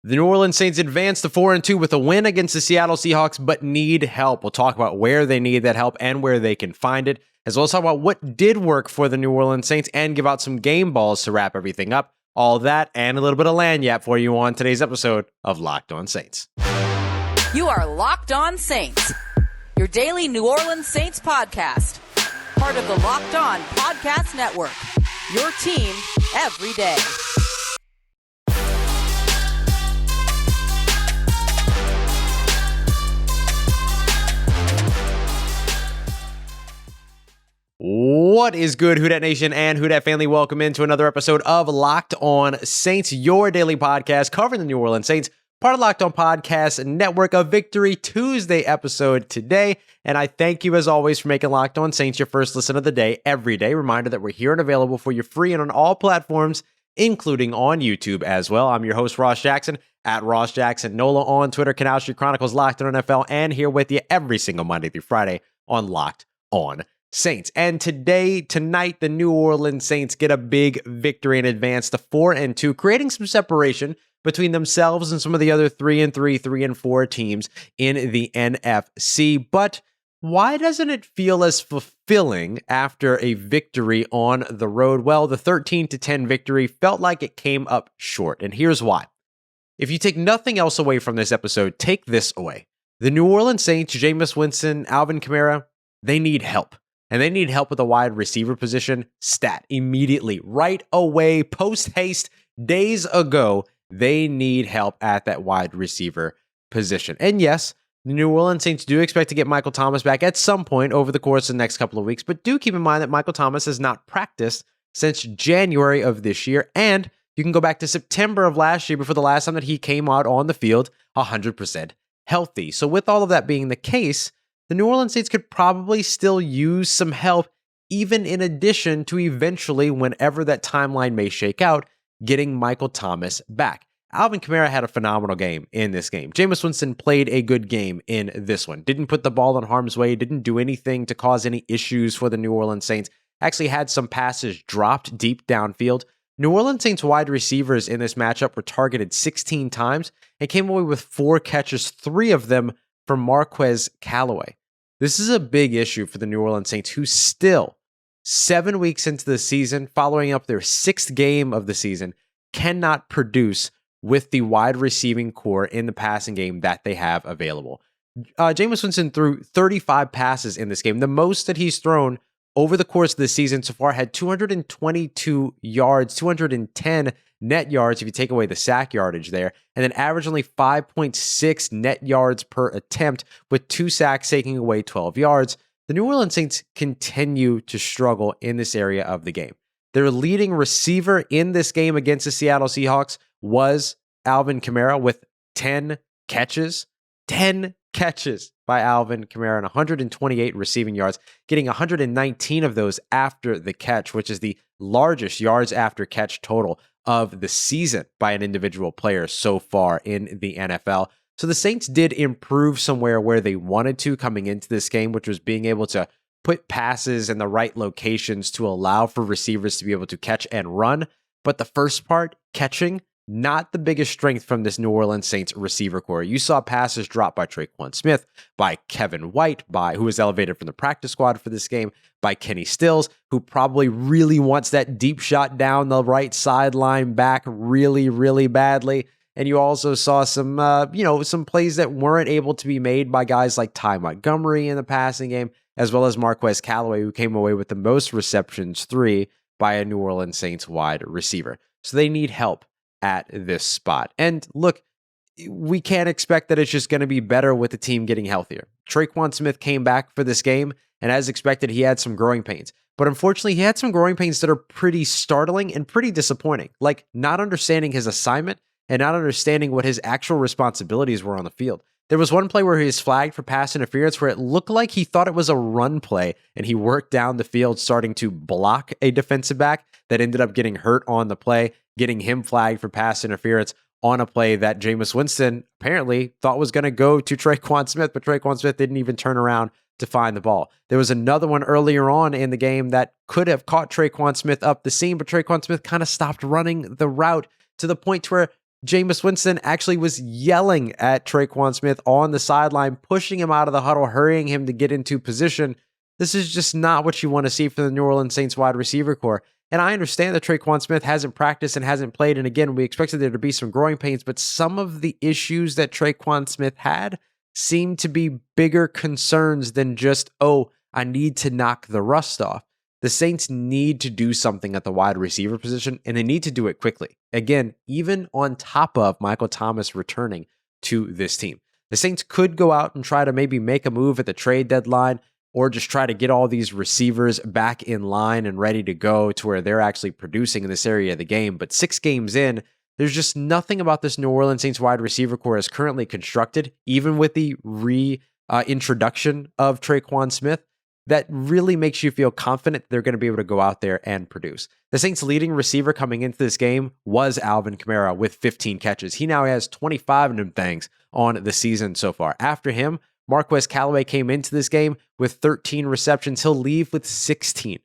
The New Orleans Saints advance to 4-2 with a win against the Seattle Seahawks, but need help. We'll talk about where they need that help and where they can find it, as well as talk about what did work for the New Orleans Saints and give out some game balls to wrap everything up. All that and a little bit of lanyap for you on today's episode of Locked On Saints. You are Locked On Saints, your daily New Orleans Saints podcast. Part of the Locked On Podcast Network, your team every day. What is good, Who Dat Nation and Who Dat family? Welcome into another episode of Locked On Saints, your daily podcast covering the New Orleans Saints, part of Locked On Podcast Network, a Victory Tuesday episode today. And I thank you, as always, for making Locked On Saints your first listen of the day every day. Reminder that we're here and available for you free and on all platforms, including on YouTube as well. I'm your host, Ross Jackson, at Ross Jackson Nola on Twitter, Canal Street Chronicles, Locked On NFL, and here with you every single Monday through Friday on Locked On Saints. And tonight, the New Orleans Saints get a big victory in advance to 4-2, creating some separation between themselves and some of the other 3-3, 3-4 teams in the NFC. But why doesn't it feel as fulfilling after a victory on the road? Well, the 13-10 victory felt like it came up short, and here's why. If you take nothing else away from this episode, take this away. The New Orleans Saints, Jameis Winston, Alvin Kamara, they need help. And they need help with the wide receiver position stat immediately, right away, post-haste, days ago. They need help at that wide receiver position. And yes, the New Orleans Saints do expect to get Michael Thomas back at some point over the course of the next couple of weeks, but do keep in mind that Michael Thomas has not practiced since January of this year, and you can go back to September of last year before the last time that he came out on the field 100% healthy. So with all of that being the case, the New Orleans Saints could probably still use some help, even in addition to eventually, whenever that timeline may shake out, getting Michael Thomas back. Alvin Kamara had a phenomenal game in this game. Jameis Winston played a good game in this one. Didn't put the ball in harm's way, didn't do anything to cause any issues for the New Orleans Saints. Actually had some passes dropped deep downfield. New Orleans Saints wide receivers in this matchup were targeted 16 times and came away with 4 catches, 3 of them from Marquez Callaway. This is a big issue for the New Orleans Saints, who still, 7 weeks into the season, following up their 6th game of the season, cannot produce with the wide receiving core in the passing game that they have available. Jameis Winston threw 35 passes in this game, the most that he's thrown over the course of the season so far, had 222 yards, 210 net yards if you take away the sack yardage there, and then averaged only 5.6 net yards per attempt, with 2 sacks taking away 12 yards. The New Orleans Saints continue to struggle in this area of the game. Their leading receiver in this game against the Seattle Seahawks was Alvin Kamara with 10 catches. 10 catches by Alvin Kamara and 128 receiving yards, getting 119 of those after the catch, which is the largest yards after catch total of the season by an individual player so far in the NFL. So the Saints did improve somewhere where they wanted to coming into this game, which was being able to put passes in the right locations to allow for receivers to be able to catch and run. But the first part, catching, not the biggest strength from this New Orleans Saints receiver core. You saw passes dropped by Tre'Quan Smith, by Kevin White, who was elevated from the practice squad for this game, by Kenny Stills, who probably really wants that deep shot down the right sideline back really, really badly. And you also saw some plays that weren't able to be made by guys like Ty Montgomery in the passing game, as well as Marquez Callaway, who came away with the most receptions, 3, by a New Orleans Saints wide receiver. So they need help at this spot. And look, we can't expect that it's just going to be better with the team getting healthier. Treikwan Smith came back for this game, and as expected, he had some growing pains. But unfortunately, he had some growing pains that are pretty startling and pretty disappointing, like not understanding his assignment and not understanding what his actual responsibilities were on the field. There was one play where he was flagged for pass interference where it looked like he thought it was a run play, and he worked down the field starting to block a defensive back that ended up getting hurt on the play, getting him flagged for pass interference on a play that Jameis Winston apparently thought was going to go to Tre'Quan Smith, but Tre'Quan Smith didn't even turn around to find the ball. There was another one earlier on in the game that could have caught Tre'Quan Smith up the seam, but Tre'Quan Smith kind of stopped running the route to the point where Jameis Winston actually was yelling at Tre'Quan Smith on the sideline, pushing him out of the huddle, hurrying him to get into position. This is just not what you want to see from the New Orleans Saints wide receiver core. And I understand that Tre'Quan Smith hasn't practiced and hasn't played. And again, we expected there to be some growing pains, but some of the issues that Tre'Quan Smith had seem to be bigger concerns than just, oh, I need to knock the rust off. The Saints need to do something at the wide receiver position, and they need to do it quickly. Again, even on top of Michael Thomas returning to this team. The Saints could go out and try to maybe make a move at the trade deadline, or just try to get all these receivers back in line and ready to go to where they're actually producing in this area of the game. But 6 games in, there's just nothing about this New Orleans Saints wide receiver core as currently constructed, even with the reintroduction of Tre'Quan Smith, that really makes you feel confident they're going to be able to go out there and produce. The Saints' leading receiver coming into this game was Alvin Kamara with 15 catches. He now has 25 of them things on the season so far. After him, Marquez Callaway came into this game with 13 receptions. He'll leave with 16.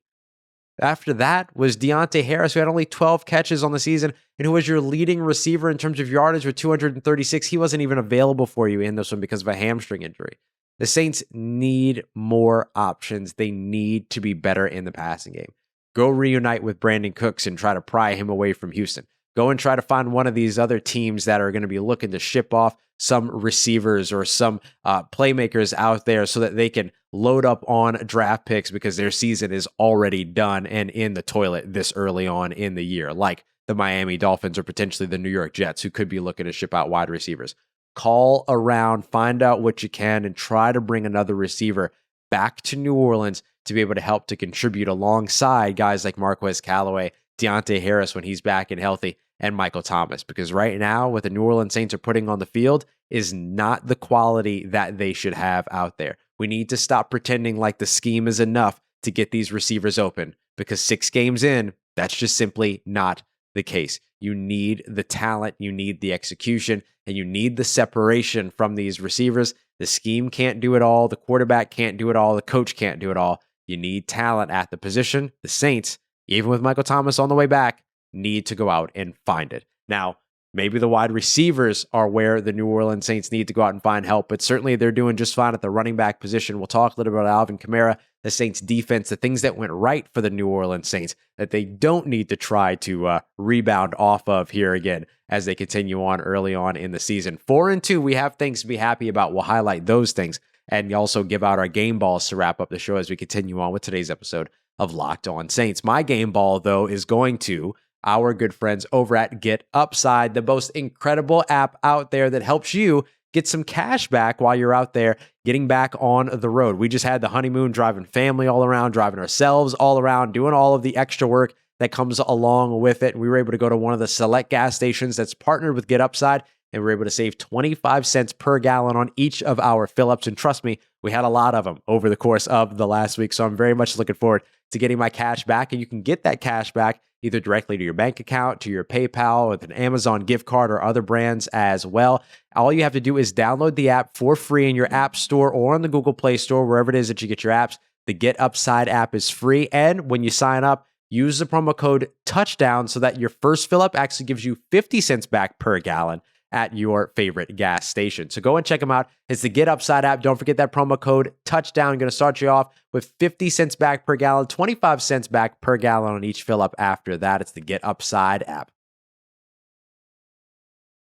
After that was Deontay Harris, who had only 12 catches on the season and who was your leading receiver in terms of yardage with 236. He wasn't even available for you in this one because of a hamstring injury. The Saints need more options. They need to be better in the passing game. Go reunite with Brandon Cooks and try to pry him away from Houston. Go and try to find one of these other teams that are going to be looking to ship off some receivers or some playmakers out there so that they can load up on draft picks because their season is already done and in the toilet this early on in the year, like the Miami Dolphins or potentially the New York Jets, who could be looking to ship out wide receivers. Call around, find out what you can, and try to bring another receiver back to New Orleans to be able to help to contribute alongside guys like Marquez Callaway, Deontay Harris when he's back and healthy, and Michael Thomas. Because right now, what the New Orleans Saints are putting on the field is not the quality that they should have out there. We need to stop pretending like the scheme is enough to get these receivers open, because 6 games in, that's just simply not the case. You need the talent, you need the execution, and you need the separation from these receivers. The scheme can't do it all. The quarterback can't do it all. The coach can't do it all. You need talent at the position. The Saints, even with Michael Thomas on the way back, need to go out and find it. Now, maybe the wide receivers are where the New Orleans Saints need to go out and find help, but certainly they're doing just fine at the running back position. We'll talk a little bit about Alvin Kamara, the Saints defense, the things that went right for the New Orleans Saints that they don't need to try to rebound off of here again as they continue on early on in the season. 4-2, we have things to be happy about. We'll highlight those things and also give out our game balls to wrap up the show as we continue on with today's episode of Locked On Saints. My game ball, though, is going to our good friends over at Get Upside, the most incredible app out there that helps you get some cash back while you're out there getting back on the road. We just had the honeymoon, driving family all around, driving ourselves all around, doing all of the extra work that comes along with it. And we were able to go to one of the select gas stations that's partnered with Get Upside, and we were able to save 25 cents per gallon on each of our fill-ups. And trust me, we had a lot of them over the course of the last week. So I'm very much looking forward to getting my cash back. And you can get that cash back either directly to your bank account, to your PayPal, with an Amazon gift card or other brands as well. All you have to do is download the app for free in your app store or on the Google Play Store, wherever it is that you get your apps. The Get Upside app is free. And when you sign up, use the promo code TOUCHDOWN so that your first fill up actually gives you 50 cents back per gallon at your favorite gas station. So go and check them out. It's the Get Upside app. Don't forget that promo code TOUCHDOWN. Going to start you off with 50 cents back per gallon, 25 cents back per gallon on each fill up after that. It's the Get Upside app.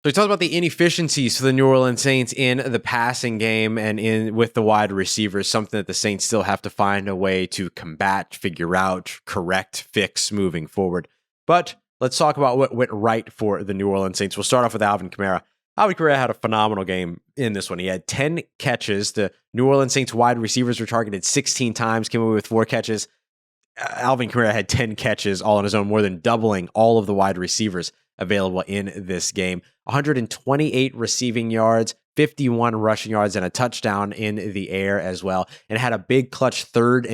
So we talked about the inefficiencies for the New Orleans Saints in the passing game and in with the wide receivers, something that the Saints still have to find a way to combat, figure out, correct, fix moving forward. But let's talk about what went right for the New Orleans Saints. We'll start off with Alvin Kamara. Alvin Kamara had a phenomenal game in this one. He had 10 catches. The New Orleans Saints wide receivers were targeted 16 times, came away with 4 catches. Alvin Kamara had 10 catches all on his own, more than doubling all of the wide receivers available in this game. 128 receiving yards, 51 rushing yards, and a touchdown in the air as well. And had a big clutch third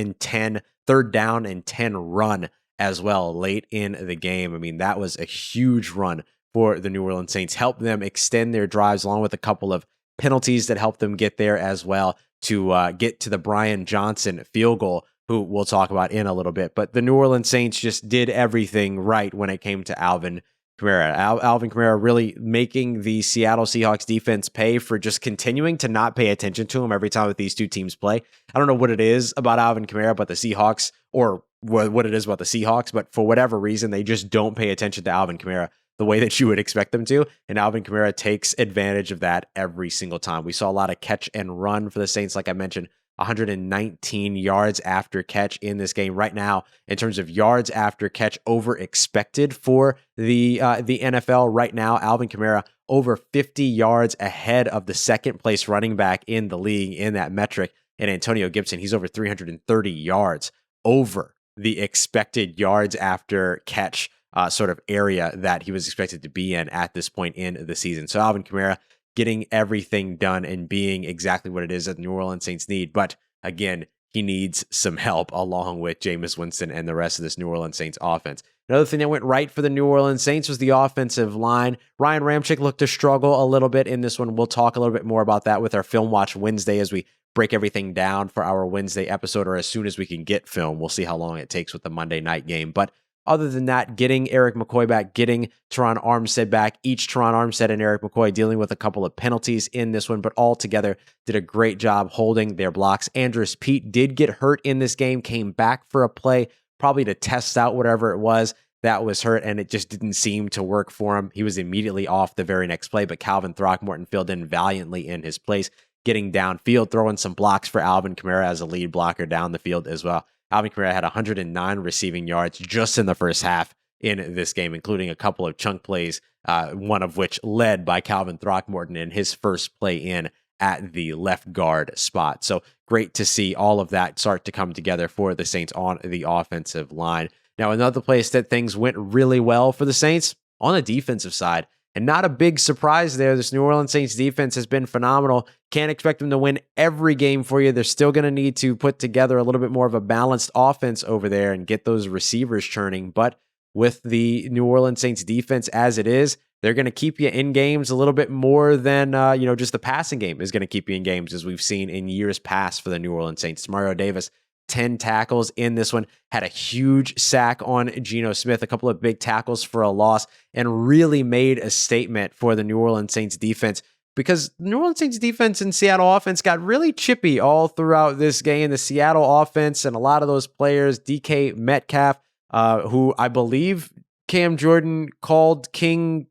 down and 10 run as well late in the game. I mean, that was a huge run for the New Orleans Saints. Helped them extend their drives along with a couple of penalties that helped them get there as well to get to the Brian Johnson field goal, who we'll talk about in a little bit. But the New Orleans Saints just did everything right when it came to Alvin Kamara. Alvin Kamara really making the Seattle Seahawks defense pay for just continuing to not pay attention to him every time that these two teams play. I don't know what it is about Alvin Kamara, but the Seahawks, or what it is about the Seahawks, but for whatever reason, they just don't pay attention to Alvin Kamara the way that you would expect them to. And Alvin Kamara takes advantage of that every single time. We saw a lot of catch and run for the Saints, like I mentioned. 119 yards after catch in this game right now in terms of yards after catch over expected for the NFL right now. Alvin Kamara over 50 yards ahead of the second place running back in the league in that metric. And Antonio Gibson, he's over 330 yards over the expected yards after catch sort of area that he was expected to be in at this point in the season. So Alvin Kamara getting everything done and being exactly what it is that the New Orleans Saints need. But again, he needs some help along with Jameis Winston and the rest of this New Orleans Saints offense. Another thing that went right for the New Orleans Saints was the offensive line. Ryan Ramczyk looked to struggle a little bit in this one. We'll talk a little bit more about that with our Film Watch Wednesday as we break everything down for our Wednesday episode, or as soon as we can get film. We'll see how long it takes with the Monday night game. But other than that, getting Eric McCoy back, getting Teron Armstead back, each Teron Armstead and Eric McCoy dealing with a couple of penalties in this one, but all together did a great job holding their blocks. Andrus Peat did get hurt in this game, came back for a play, probably to test out whatever it was that was hurt, and it just didn't seem to work for him. He was immediately off the very next play, but Calvin Throckmorton filled in valiantly in his place, getting downfield, throwing some blocks for Alvin Kamara as a lead blocker down the field as well. Alvin Kamara had 109 receiving yards just in the first half in this game, including a couple of chunk plays, one of which led by Calvin Throckmorton in his first play in at the left guard spot. So great to see all of that start to come together for the Saints on the offensive line. Now, another place that things went really well for the Saints on the defensive side. And not a big surprise there. This New Orleans Saints defense has been phenomenal. Can't expect them to win every game for you. They're still going to need to put together a little bit more of a balanced offense over there and get those receivers churning. But with the New Orleans Saints defense as it is, they're going to keep you in games a little bit more than just the passing game is going to keep you in games, as we've seen in years past for the New Orleans Saints. Demario Davis, 10 tackles in this one, had a huge sack on Geno Smith, a couple of big tackles for a loss, and really made a statement for the New Orleans Saints defense, because the New Orleans Saints defense and Seattle offense got really chippy all throughout this game. The Seattle offense and a lot of those players, DK Metcalf, who I believe Cam Jordan called King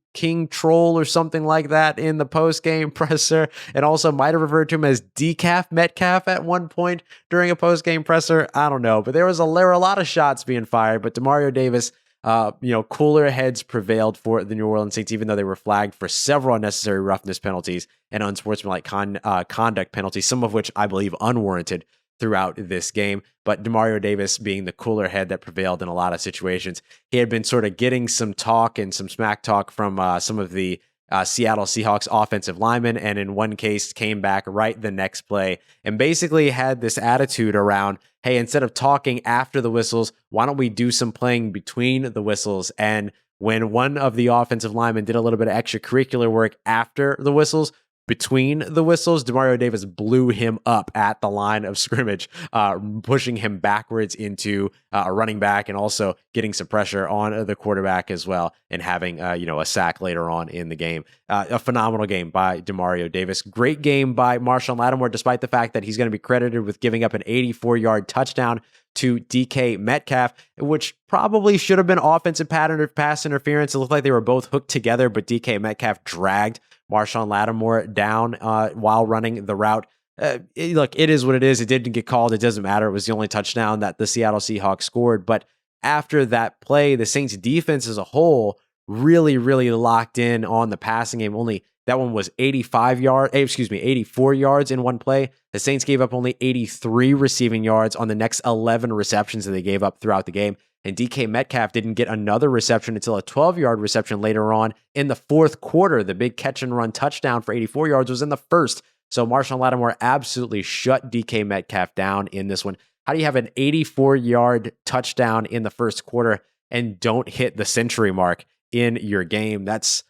Troll or something like that in the post-game presser, and also might have referred to him as Decaf Metcalf at one point during a post-game presser. I don't know, but there were a lot of shots being fired, but Demario Davis, cooler heads prevailed for the New Orleans Saints, even though they were flagged for several unnecessary roughness penalties and unsportsmanlike conduct penalties, some of which I believe unwarranted throughout this game. But Demario Davis being the cooler head that prevailed in a lot of situations. He had been sort of getting some talk and some smack talk from some of the Seattle Seahawks offensive linemen, and in one case came back right the next play and basically had this attitude around, hey, instead of talking after the whistles, why don't we do some playing between the whistles? And when one of the offensive linemen did a little bit of extracurricular work after the whistles, between the whistles, Demario Davis blew him up at the line of scrimmage, pushing him backwards into a running back, and also getting some pressure on the quarterback as well, and having a sack later on in the game. A phenomenal game by Demario Davis. Great game by Marshon Lattimore, despite the fact that he's going to be credited with giving up an 84-yard touchdown to DK Metcalf, which probably should have been offensive pattern or pass interference. It looked like they were both hooked together, but DK Metcalf dragged Marshon Lattimore down while running the route. Look, it is what it is. It didn't get called. It doesn't matter. It was the only touchdown that the Seattle Seahawks scored. But after that play, the Saints defense as a whole really, really locked in on the passing game. Only that one was 84 yards in one play. The Saints gave up only 83 receiving yards on the next 11 receptions that they gave up throughout the game. And DK Metcalf didn't get another reception until a 12-yard reception later on in the fourth quarter. The big catch and run touchdown for 84 yards was in the first. So Marshon Lattimore absolutely shut DK Metcalf down in this one. How do you have an 84-yard touchdown in the first quarter and don't hit the century mark in your game? That's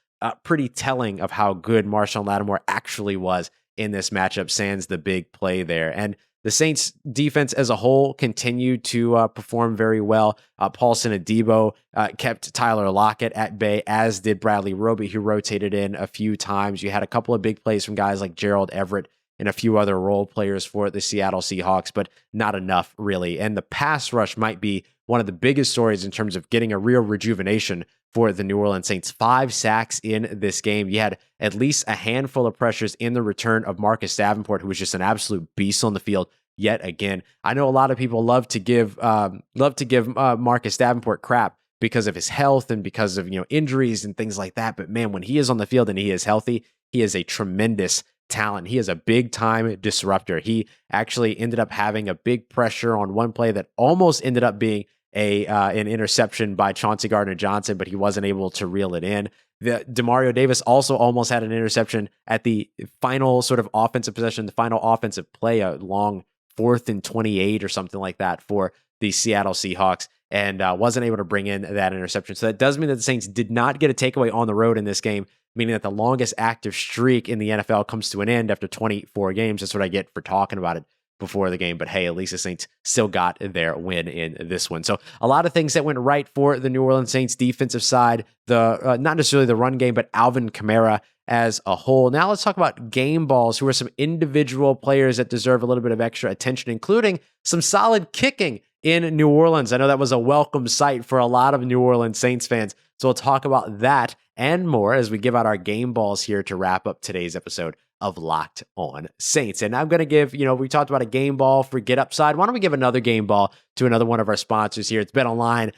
pretty telling of how good Marshon Lattimore actually was in this matchup, sans the big play there. And The Saints defense as a whole continued to perform very well. Paulson Adebo kept Tyler Lockett at bay, as did Bradley Roby, who rotated in a few times. You had a couple of big plays from guys like Gerald Everett and a few other role players for the Seattle Seahawks, but not enough really. And the pass rush might be one of the biggest stories in terms of getting a real rejuvenation for the New Orleans Saints. 5 sacks in this game. You had at least a handful of pressures in the return of Marcus Davenport, who was just an absolute beast on the field yet again. I know a lot of people love to give Marcus Davenport crap because of his health and because of injuries and things like that. But man, when he is on the field and he is healthy, he is a tremendous talent. He is a big time disruptor. He actually ended up having a big pressure on one play that almost ended up being an interception by Chauncey Gardner-Johnson, but he wasn't able to reel it in. The Demario Davis also almost had an interception at the final sort of offensive possession, the final offensive play, a long 4th and 28 or something like that for the Seattle Seahawks, and wasn't able to bring in that interception. So that does mean that the Saints did not get a takeaway on the road in this game, meaning that the longest active streak in the NFL comes to an end after 24 games. That's what I get for talking about it before the game. But hey, at least the Saints still got their win in this one. So a lot of things that went right for the New Orleans Saints defensive side, the not necessarily the run game, but Alvin Kamara as a whole. Now let's talk about game balls, who are some individual players that deserve a little bit of extra attention, including some solid kicking in New Orleans. I know that was a welcome sight for a lot of New Orleans Saints fans. So we'll talk about that and more as we give out our game balls here to wrap up today's episode of Locked On Saints. And I'm going to give, we talked about a game ball for Get Upside. Why don't we give another game ball to another one of our sponsors here? It's betonline.ag.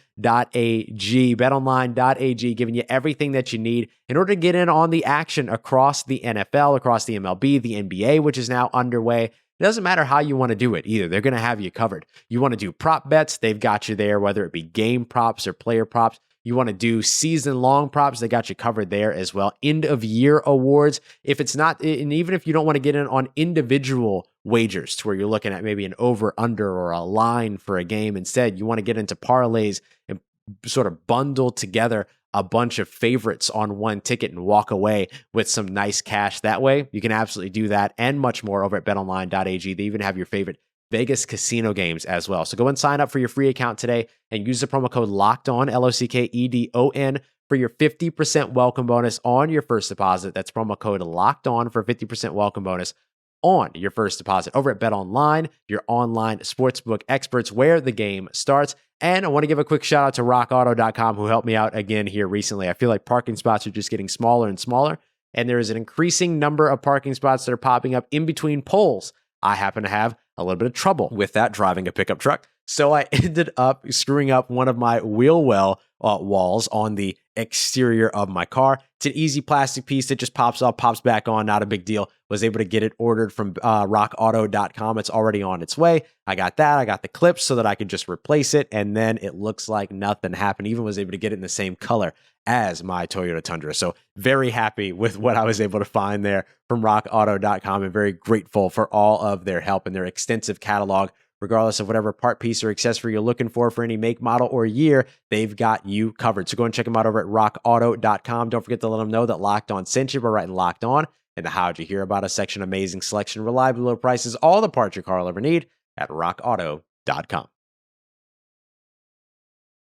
Betonline.ag, giving you everything that you need in order to get in on the action across the NFL, across the MLB, the NBA, which is now underway. It doesn't matter how you want to do it either. They're going to have you covered. You want to do prop bets, they've got you there, whether it be game props or player props. You want to do season-long props, they got you covered there as well. End-of-year awards. If it's not, and even if you don't want to get in on individual wagers to where you're looking at maybe an over-under or a line for a game, instead, you want to get into parlays and sort of bundle together a bunch of favorites on one ticket and walk away with some nice cash that way. You can absolutely do that and much more over at betonline.ag. They even have your favorite Vegas casino games as well. So go and sign up for your free account today and use the promo code LOCKEDON, LOCKEDON, for your 50% welcome bonus on your first deposit. That's promo code LOCKEDON for 50% welcome bonus on your first deposit over at BetOnline, your online sportsbook experts, where the game starts. And I want to give a quick shout out to rockauto.com, who helped me out again here recently. I feel like parking spots are just getting smaller and smaller, and there is an increasing number of parking spots that are popping up in between poles. I happen to have a little bit of trouble with that driving a pickup truck. So I ended up screwing up one of my wheel well walls on the exterior of my car. It's an easy plastic piece that just pops up, pops back on, not a big deal. Was able to get it ordered from rockauto.com. It's already on its way. I got that. I got the clips so that I could just replace it. And then it looks like nothing happened. Even was able to get it in the same color as my Toyota Tundra. So very happy with what I was able to find there from rockauto.com, and very grateful for all of their help and their extensive catalog. Regardless of whatever part, piece, or accessory you're looking for any make, model, or year, they've got you covered. So go and check them out over at rockauto.com. Don't forget to let them know that Locked On sent you by writing Locked On in the How'd You Hear About Us section. Amazing selection, reliable low prices, all the parts your car will ever need at rockauto.com.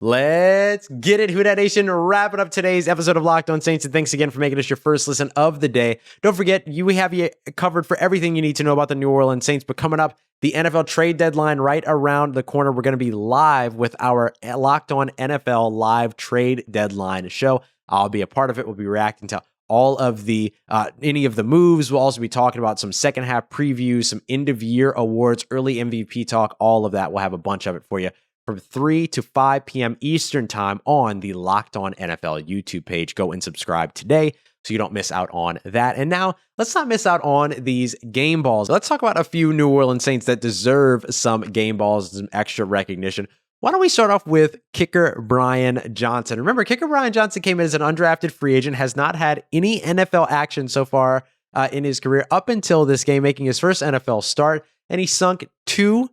Let's get it, Who Dat Nation. Wrapping up today's episode of Locked On Saints, and thanks again for making us your first listen of the day. Don't forget, we have you covered for everything you need to know about the New Orleans Saints, but coming up, the NFL trade deadline right around the corner. We're going to be live with our Locked On NFL live trade deadline show. I'll be a part of it. We'll be reacting to all of the any of the moves. We'll also be talking about some second half previews, some end of year awards, early MVP talk, all of that. We'll have a bunch of it for you from 3 to 5 p.m. Eastern time on the Locked On NFL YouTube page. Go and subscribe today so you don't miss out on that. And now, let's not miss out on these game balls. Let's talk about a few New Orleans Saints that deserve some game balls and some extra recognition. Why don't we start off with kicker Brian Johnson? Remember, kicker Brian Johnson came in as an undrafted free agent, has not had any NFL action so far in his career up until this game, making his first NFL start, and he sunk 2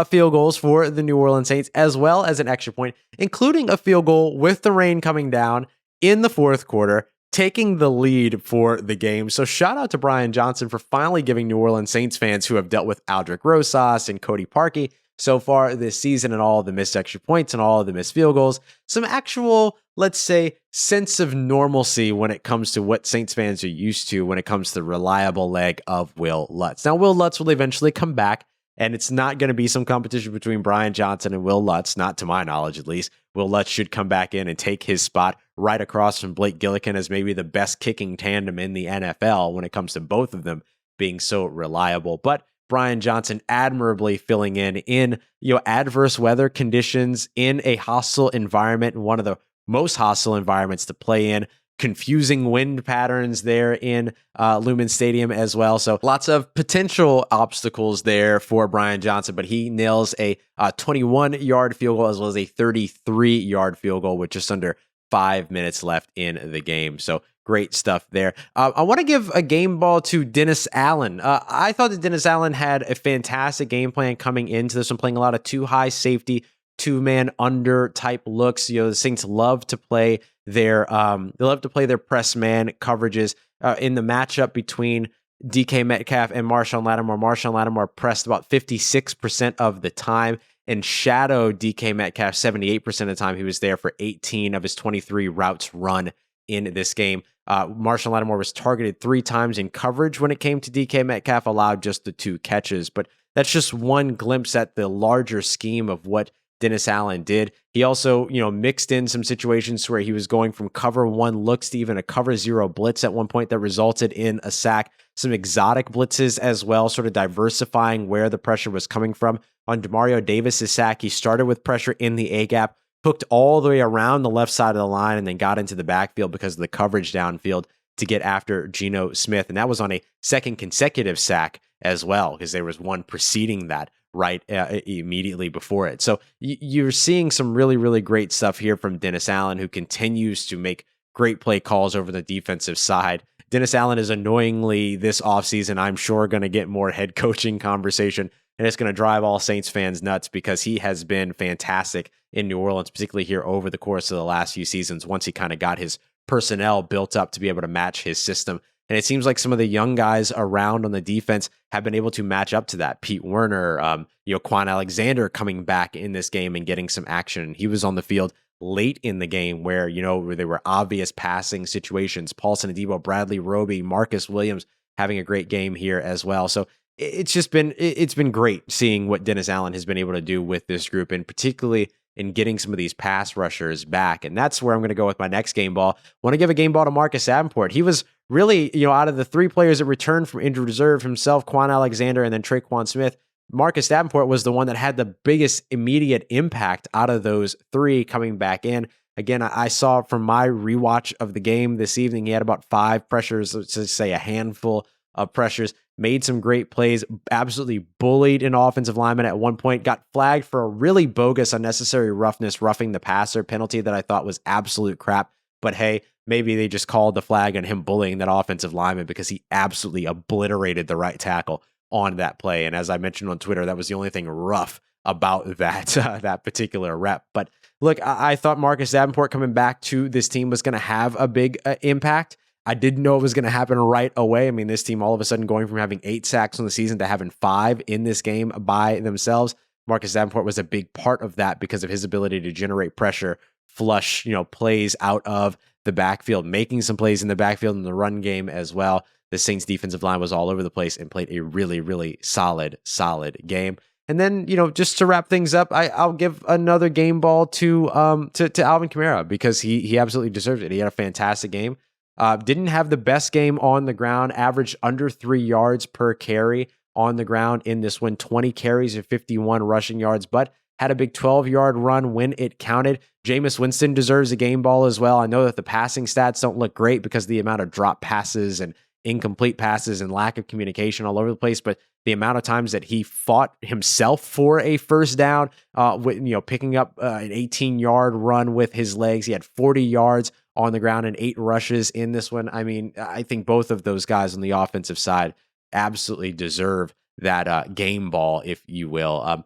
field goals for the New Orleans Saints, as well as an extra point, including a field goal with the rain coming down in the fourth quarter taking the lead for the game. So shout out to Brian Johnson for finally giving New Orleans Saints fans who have dealt with Aldrick Rosas and Cody Parkey so far this season and all of the missed extra points and all of the missed field goals, some actual, let's say, sense of normalcy when it comes to what Saints fans are used to when it comes to the reliable leg of Will Lutz. Now, Will Lutz will eventually come back, and it's not going to be some competition between Brian Johnson and Will Lutz, not to my knowledge at least. Will Lutz should come back in and take his spot right across from Blake Gillikin as maybe the best kicking tandem in the NFL when it comes to both of them being so reliable. But Brian Johnson admirably filling in adverse weather conditions in a hostile environment, and one of the most hostile environments to play in. Confusing wind patterns there in Lumen Stadium as well. So lots of potential obstacles there for Brian Johnson, but he nails a 21-yard field goal as well as a 33-yard field goal with just under 5 minutes left in the game. So great stuff there. I want to give a game ball to Dennis Allen. I thought that Dennis Allen had a fantastic game plan coming into this one, playing a lot of two high safety, two-man under type looks. The Saints love to play their press man coverages in the matchup between DK Metcalf and Marshon Lattimore. Marshon Lattimore pressed about 56% of the time and shadowed DK Metcalf 78% of the time. He was there for 18 of his 23 routes run in this game. Marshon Lattimore was targeted 3 times in coverage when it came to DK Metcalf, allowed just the 2 catches. But that's just one glimpse at the larger scheme of what Dennis Allen did. He also, mixed in some situations where he was going from cover 1 looks to even a cover 0 blitz at one point that resulted in a sack. Some exotic blitzes as well, sort of diversifying where the pressure was coming from. On Demario Davis' sack, he started with pressure in the A-gap, hooked all the way around the left side of the line, and then got into the backfield because of the coverage downfield to get after Geno Smith. And that was on a second consecutive sack as well, because there was one preceding that right immediately before it. So you're seeing some really, really great stuff here from Dennis Allen, who continues to make great play calls over the defensive side. Dennis Allen is annoyingly this offseason, I'm sure, going to get more head coaching conversation, and it's going to drive all Saints fans nuts because he has been fantastic in New Orleans, particularly here over the course of the last few seasons, once he kind of got his personnel built up to be able to match his system. And it seems like some of the young guys around on the defense have been able to match up to that. Pete Werner, Quan Alexander coming back in this game and getting some action. He was on the field late in the game where there were obvious passing situations. Paulson Adebo, Bradley Roby, Marcus Williams having a great game here as well. So it's been great seeing what Dennis Allen has been able to do with this group, and particularly in getting some of these pass rushers back. And that's where I'm going to go with my next game ball. I want to give a game ball to Marcus Avenport. He was really, out of the 3 players that returned from injured reserve, himself, Quan Alexander, and then Tre'Quan Smith, Marcus Davenport was the one that had the biggest immediate impact out of those 3 coming back in. Again, I saw from my rewatch of the game this evening, he had about 5 pressures, let's just say a handful of pressures, made some great plays, absolutely bullied an offensive lineman at one point, got flagged for a really bogus, unnecessary roughness, roughing the passer penalty that I thought was absolute crap. But hey, maybe they just called the flag on him bullying that offensive lineman because he absolutely obliterated the right tackle on that play. And as I mentioned on Twitter, that was the only thing rough about that particular rep. But look, I thought Marcus Davenport coming back to this team was going to have a big impact. I didn't know it was going to happen right away. I mean, this team all of a sudden going from having 8 sacks on the season to having 5 in this game by themselves. Marcus Davenport was a big part of that because of his ability to generate pressure, flush, plays out of the backfield, making some plays in the backfield in the run game as well. The Saints defensive line was all over the place and played a really, really solid game. And then, just to wrap things up, I'll give another game ball to Alvin Kamara because he absolutely deserves it. He had a fantastic game. Didn't have the best game on the ground, averaged under 3 yards per carry on the ground in this one, 20 carries and 51 rushing yards, but had a big 12-yard run when it counted. Jameis Winston deserves a game ball as well. I know that the passing stats don't look great because of the amount of drop passes and incomplete passes and lack of communication all over the place, but the amount of times that he fought himself for a first down, picking up an 18-yard run with his legs. He had 40 yards on the ground and 8 rushes in this one. I mean, I think both of those guys on the offensive side absolutely deserve that game ball, if you will.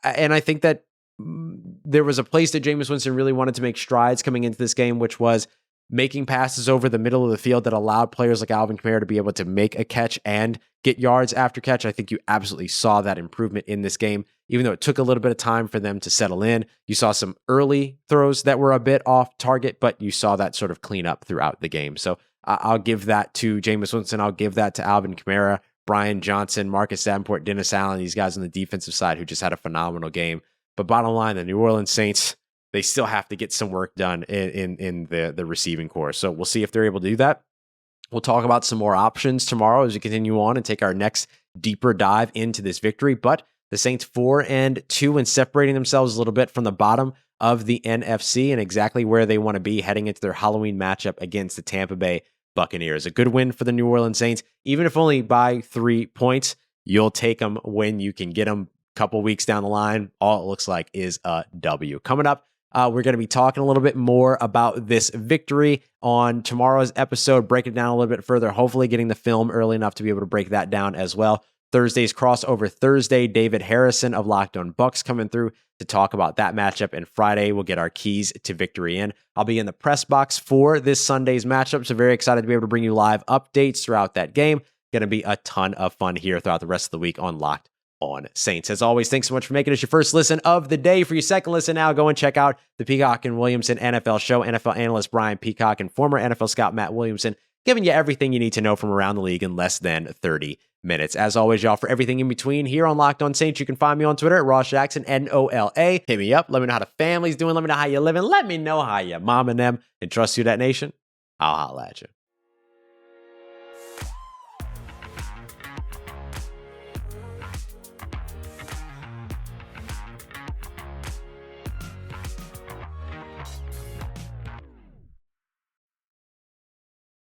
And I think that there was a place that Jameis Winston really wanted to make strides coming into this game, which was making passes over the middle of the field that allowed players like Alvin Kamara to be able to make a catch and get yards after catch. I think you absolutely saw that improvement in this game, even though it took a little bit of time for them to settle in. You saw some early throws that were a bit off target, but you saw that sort of clean up throughout the game. So I'll give that to Jameis Winston. I'll give that to Alvin Kamara, Brian Johnson, Marcus Davenport, Dennis Allen, these guys on the defensive side who just had a phenomenal game. But bottom line, the New Orleans Saints, they still have to get some work done in the receiving core. So we'll see if they're able to do that. We'll talk about some more options tomorrow as we continue on and take our next deeper dive into this victory. But the Saints 4-2 and separating themselves a little bit from the bottom of the NFC and exactly where they want to be heading into their Halloween matchup against the Tampa Bay Buccaneers. A good win for the New Orleans Saints, even if only by 3 points. You'll take them when you can get them. A couple weeks down the line, all it looks like is a W. Coming up, we're going to be talking a little bit more about this victory on tomorrow's episode, break it down a little bit further, hopefully getting the film early enough to be able to break that down as well. Thursday's crossover Thursday, David Harrison of Locked On Bucks coming through to talk about that matchup. And Friday, we'll get our keys to victory in. I'll be in the press box for this Sunday's matchup, so very excited to be able to bring you live updates throughout that game. Going to be a ton of fun here throughout the rest of the week on Locked On Saints. As always, thanks so much for making us your first listen of the day. For your second listen now, go and check out the Peacock and Williamson NFL show. NFL analyst Brian Peacock and former NFL scout Matt Williamson giving you everything you need to know from around the league in less than 30 minutes. As always, y'all, for everything in between here on Locked On Saints, you can find me on Twitter at Ross Jackson, NOLA. Hit me up. Let me know how the family's doing. Let me know how you're living. Let me know how your mom and them and trust you, that nation. I'll holla at you.